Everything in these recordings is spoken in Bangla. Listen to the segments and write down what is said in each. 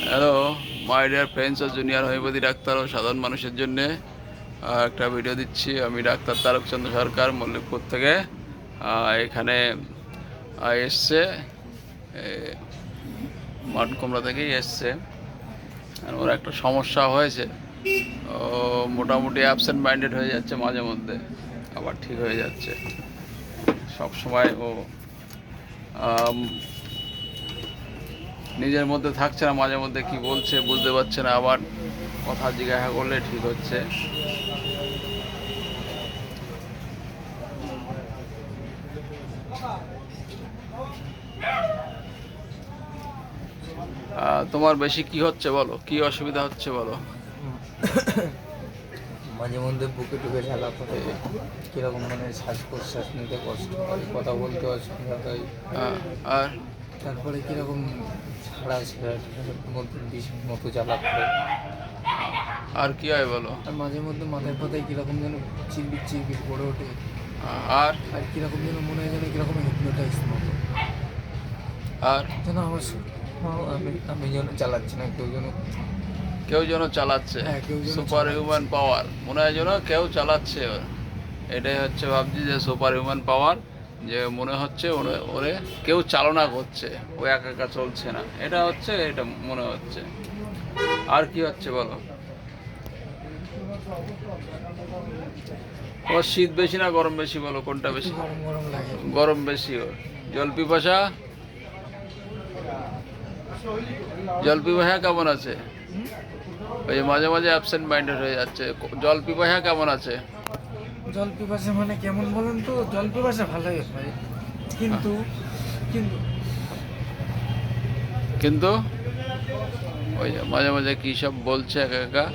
হ্যালো মাই ডিয়ার ফ্রেন্ডস ও জুনিয়র হোমিওপ্যাথি ডাক্তার ও সাধারণ মানুষের জন্যে একটা ভিডিও দিচ্ছি। আমি ডাক্তার তারকচন্দ্র সরকার মল্লিকপুর থেকে। এখানে এসছে মাঠকুমড়া থেকেই এসছে। ওর একটা সমস্যা হয়েছে, ও মোটামুটি অ্যাবসেন্ট মাইন্ডেড হয়ে যাচ্ছে, মাঝে মধ্যে আবার ঠিক হয়ে যাচ্ছে। সব সময় ও নিজের মধ্যে থাকছে না, মাঝে মধ্যে কি বলছে বুঝতে পারছে না, আবার কথা জিজ্ঞাসা করলে ঠিক হচ্ছে। তোমার বেশি কি হচ্ছে বলো, কি অসুবিধা হচ্ছে বলো? মাঝে মধ্যে বুকে টুকে ঝালা পড়ে, কিরকম মানে শ্বাস প্রশ্বাস নিতে কষ্ট হয়, কথা বলতে অসুবিধা হয়। আর তারপরে কিরকম ছাড়া মধ্যে বিষের মতো জ্বালা পড়ে। আর কি হয় বলো? আর মাঝে মধ্যে মাথায় ফাথায় কিরকম যেন চিরবির চিরবির পড়ে ওঠে। আর আর কিরকম যেন মনে হয় যেন কিরকম হিপনোটাইজ মতো। আর যেন আমার আমি আমি যেন চালাচ্ছি না, কেউ যেন চালাচ্ছে। হ্যাঁ, কেউ যেন সুপার হিউম্যান পাওয়ার মনে হয় যেন কেউ চালাচ্ছে। এটাই হচ্ছে ভাবছি যে সুপার হিউম্যান পাওয়ার, যে মনে হচ্ছে ওরে কেউ চালনা করছে, ও একা একা চলছে না, এটা হচ্ছে, এটা মনে হচ্ছে। আর কি হচ্ছে বলো? ওর শীত বেশি না গরম বেশি বলো, কোনটা বেশি? গরম গরম লাগে। গরম বেশি। ওর জল পিপাসা, জল পিপাসা কেমন আছে? ওই যে মাঝে মাঝে অ্যাবসেন্ট মাইন্ডেড হয়ে যাচ্ছে, জল পিপাসা কেমন আছে? জল পিপাসা মানে কেমন বলেন তো? জল পিপাসা ভালোই হয়, কিন্তু কিন্তু কিন্তু ওই যে মাঝে মাঝে কী সব বলছে একা একা,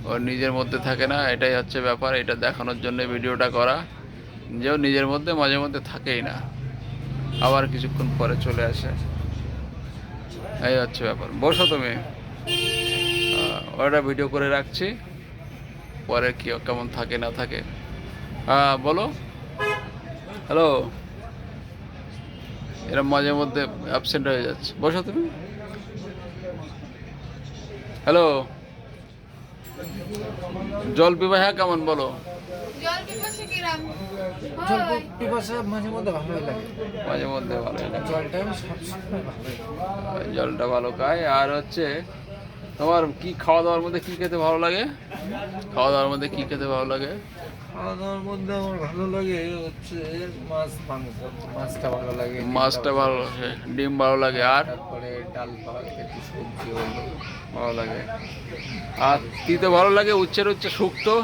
ওর নিজের মধ্যে থাকে না, এটাই হচ্ছে ব্যাপার। এটা দেখানোর জন্য ভিডিওটা করা, যেও নিজের মধ্যে মাঝে মধ্যে থাকেই না, আবার কিছুক্ষণ পরে চলে আসে। এই হচ্ছে ব্যাপার। বসো তুমি, ওটা ভিডিও করে রাখছি, পরে কি কেমন থাকে না থাকে। হ্যাঁ বলো। হ্যালো, এরা মাঝে মধ্যে অ্যাবসেন্ট হয়ে যাচ্ছে। বসো তুমি। হ্যালো, জল পিপাসা কেমন বলো? জল পিপাসা কিরাম জল হয়? পিপাসা মাঝে মধ্যে ভালোই লাগে। মাঝে মধ্যে ভালোই লাগে, জলটা আমি সবসময় ভালোই লাগে। জলটা ভালো খায়। আর হচ্ছে তোমার কি খাওয়া দাওয়ার মধ্যে কি খেতে ভালো লাগে? খাওয়া দাওয়ার মধ্যে কি খেতে ভালো লাগে? খাওয়া দাওয়ার মধ্যে আমার ভালো লাগে হচ্ছে মাছ মাংস। মাছটা ভালো লাগে, মাছটা ভালো লাগে, ডিম ভালো লাগে। আর তারপরে ডাল ভাত, একটু সবজি হলো ভালো লাগে। আর তিতে ভালো লাগে, উচ্ছের উচ্ছে শুক্তো,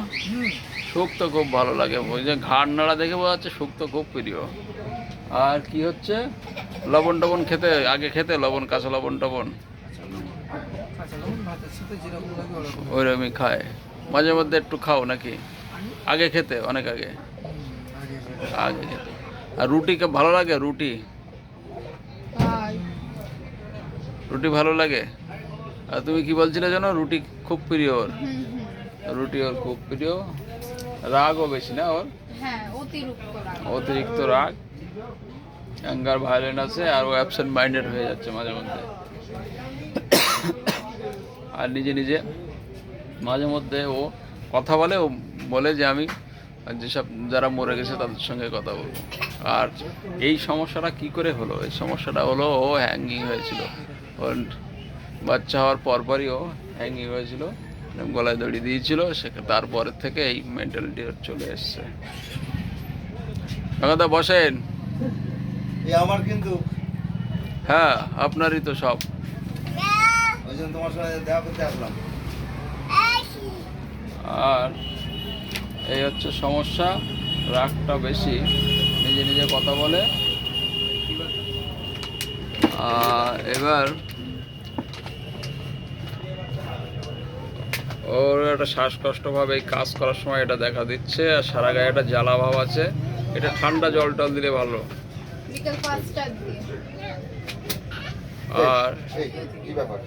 শুক্তো খুব ভালো লাগে। ওই যে ঘাড় নাড়া দেখে বোঝা যাচ্ছে শুক্তো খুব প্রিয়। আর কি হচ্ছে, লবণ টবণ খেতে আগে খেতে, লবণ কাঁচা লবণ টবণ কাঁচা লবণ ভাতের সাথে যেরকম লাগে ওরকম। ওইরকমই খায়। মাঝে মধ্যে একটু খাও নাকি? আগে খেতে, অনেক আগে আগে আগে খেতে। আর রুটি ভালো লাগে? রুটি হয়। রুটি ভালো লাগে। আর তুমি কি বলছিলে যেন, রুটি খুব প্রিয় ওর? রুটি ওর খুব প্রিয়। রাগও বেশি না ওর? হ্যাঁ, অতিরিক্ত রাগ। অতিরিক্ত রাগ, অ্যাঙ্গার ভায়োলেন্ট আছে। আর ও অ্যাবসেন্ট মাইন্ডেড হয়ে যাচ্ছে মাঝে মধ্যে। আর নিজে নিজে মাঝে মধ্যে ও কথা বলে, ও বলে যে আমি যেসব যারা মরে গেছে তাদের সঙ্গে কথা বলবো। আর এই সমস্যাটা কি করে হলো? এই সমস্যাটা হলো, ও হ্যাঙ্গিং হয়েছিল। ওর বাচ্চা হওয়ার পরপরই ও হ্যাঙ্গিং হয়েছিল, গলায় দড়ি দিয়েছিল। তারপরের থেকে এই মেন্টালিটি ওর চলে এসছে। কথা বসেন। আমার কিন্তু হ্যাঁ, আপনারই তো সব। ওই জন্য তোমার সাথে দেখা করতে আসলাম। আর এই হচ্ছে সমস্যা, রাগটা বেশি, নিজে নিজে কথা বলে। এবার ওর একটা শ্বাসকষ্ট ভাব এই কাজ করার সময় এটা দেখা দিচ্ছে। আর সারা গায়ে একটা জ্বালা ভাব আছে। এটা ঠান্ডা জল টল দিলে ভালো। বিকেল 5টার দিয়ে। আর কি ব্যাপার?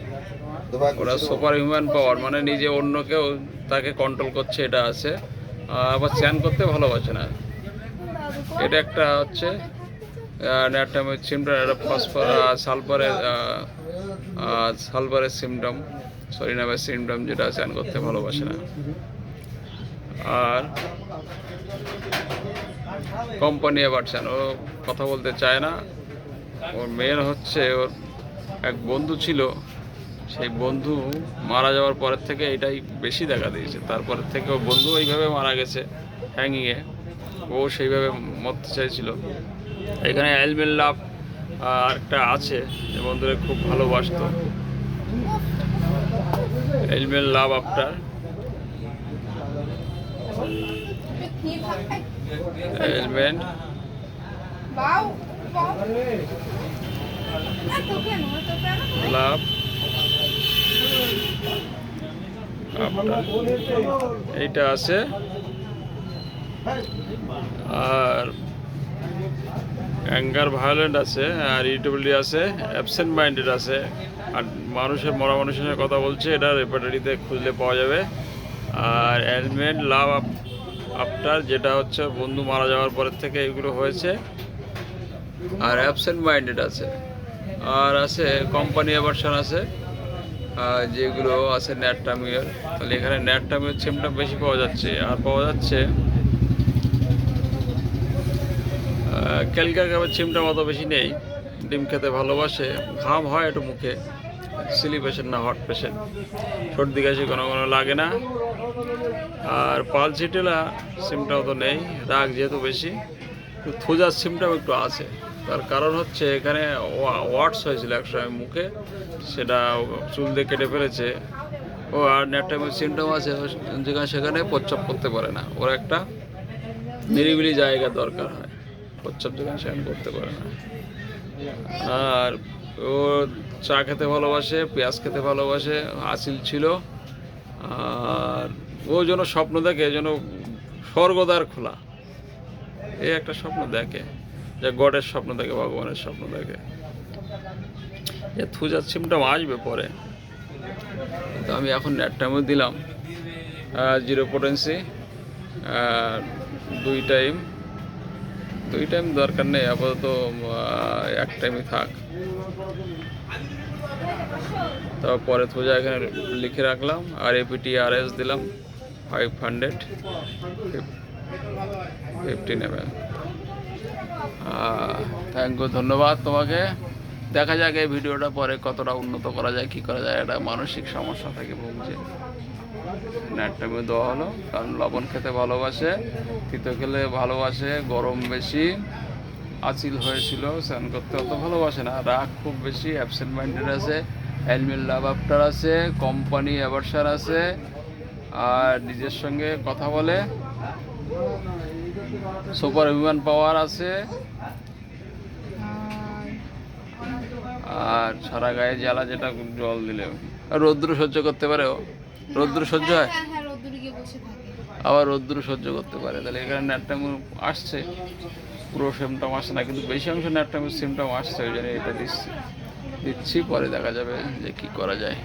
ওরা সুপার হিউম্যান পাওয়ার, মানে নিজে অন্য কেউ তাকে কন্ট্রোল করছে, এটা আছে। আবার স্যান করতে ভালোবাসে না। এটা একটা হচ্ছে ন্যাট্রামিথিন, একটা ফসফরাস সালফারের সালভারের সিমটম, সরিনামের সিমটম, যেটা চান করতে ভালোবাসে না। আর কোম্পানি অ্যাভারশন, ও কথা বলতে চায় না। ওর মেয়ের হচ্ছে ওর এক বন্ধু ছিল, সেই বন্ধু মারা যাওয়ার পরের থেকে এটাই বেশি দেখা দিয়েছে। তারপরের থেকে ও বন্ধু এইভাবে মারা গেছে হ্যাঙ্গিংয়ে, ও সেইভাবে মরতে চাইছিল। এখানে অ্যালমেল লাভ আরেকটা আছে, যে বন্ধুরা খুব ভালোবাসতো। অ্যালমেল লাভ আফটার, এলমেন্ট বাউ বাউ এত কেন লাভ আফটার, এইটা আছে। আর অ্যাঙ্গার ভায়োলেন্ট আছে, আর ইরিটেবিলিটি আছে, অ্যাবসেন্ট মাইন্ডেড আছে। আর মরা মানুষের সঙ্গে কথা বলছে, এটা রেপার্টারিতে খুঁজলে পাওয়া যাবে। আর অ্যালমেন্ট লাভ আফটার, যেটা হচ্ছে বন্ধু মারা যাওয়ার পরের থেকে এগুলো হয়েছে। আর অ্যাবসেন্ট মাইন্ডেড আছে। আর আছে কোম্পানি অ্যাভারশন আছে, যেগুলো আছে ন্যাটটামিয়ার। তাহলে এখানে ন্যাটটামিয়ার সিমটম বেশি পাওয়া যাচ্ছে। আর পাওয়া যাচ্ছে ক্যালকার কাপের সিমটম অত বেশি নেই। ডিম খেতে ভালোবাসে, ঘাম হয় একটু মুখে, সিলি পেশেন্ট না হট পেশেন্ট, সর্দি কাশি কোনো কোনো লাগে না। আর পালসিটেলা সিমটম তো নেই, রাগ যেহেতু বেশি। থুজার সিমটম একটু আছে, তার কারণ হচ্ছে এখানে ওয়াটস হয়েছিল একসময় মুখে, সেটা চুল দিয়ে কেটে ফেলেছে ও। আর ন্যাটটামির সিমটম আছে, যেখানে সেখানে প্রচ্ছাপ করতে পারে না। ওর একটা নিরিবিলি জায়গা দরকার হয়, প্রচ্ছাপ যেখানে সেখানে করতে পারে না। আর ও চা খেতে ভালোবাসে, পেঁয়াজ খেতে ভালোবাসে, আসিল ছিল। আর ও যেন স্বপ্ন দেখে যেন স্বর্গদ্বার খোলা, এই একটা স্বপ্ন দেখে, যে গডের স্বপ্ন দেখে, ভগবানের স্বপ্ন দেখে। এ থুজার সিমটম আসবে পরে। তো আমি এখন ন্যাটটামিও দিলাম, 0 পোটেন্সি, 2 টাইম দরকার নেই আপাতত, 1 টাইমই থাক। তারপরে থুজা এখানে লিখে রাখলাম। আর APTRS দিলাম 515 ml। থ্যাংক ইউ, ধন্যবাদ তোমাকে। দেখা যাক এই ভিডিওটা পরে কতটা উন্নত করা যায়, কি করা যায়। এটা মানসিক সমস্যা থেকে ভুগছে। ন্যাটটামিও দেওয়া হলো, কারণ লবণ খেতে ভালোবাসে, তিতো খেলে ভালোবাসে, গরম বেশি, আচিল হয়েছিল, স্নান করতে অত ভালোবাসে না, রাগ খুব বেশি, অ্যাবসেন্ট মাইন্ডেড আছে, অ্যালমেল লাভ আফটার আছে, কোম্পানি অ্যাভারশন আছে। আর নিজের সঙ্গে কথা বলে, সুপার হিউম্যান পাওয়ার আছে। আর সারা গায়ে জ্বালা, যেটা জল দিলে। আর রৌদ্র সহ্য করতে পারে ও, রৌদ্র সহ্য হয়, হ্যাঁ রোদ্দুরে গিয়ে বসে থাকে। আবার রৌদ্র সহ্য করতে পারে। তাহলে এখানে ন্যাটটামি আসছে, পুরো সিমটম আসে না, কিন্তু বেশি অংশ ন্যাটটামির সিমটম আসছে। ওই জন্য এটা দিচ্ছি, পরে দেখা যাবে যে কি করা যায়।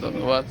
ধন্যবাদ।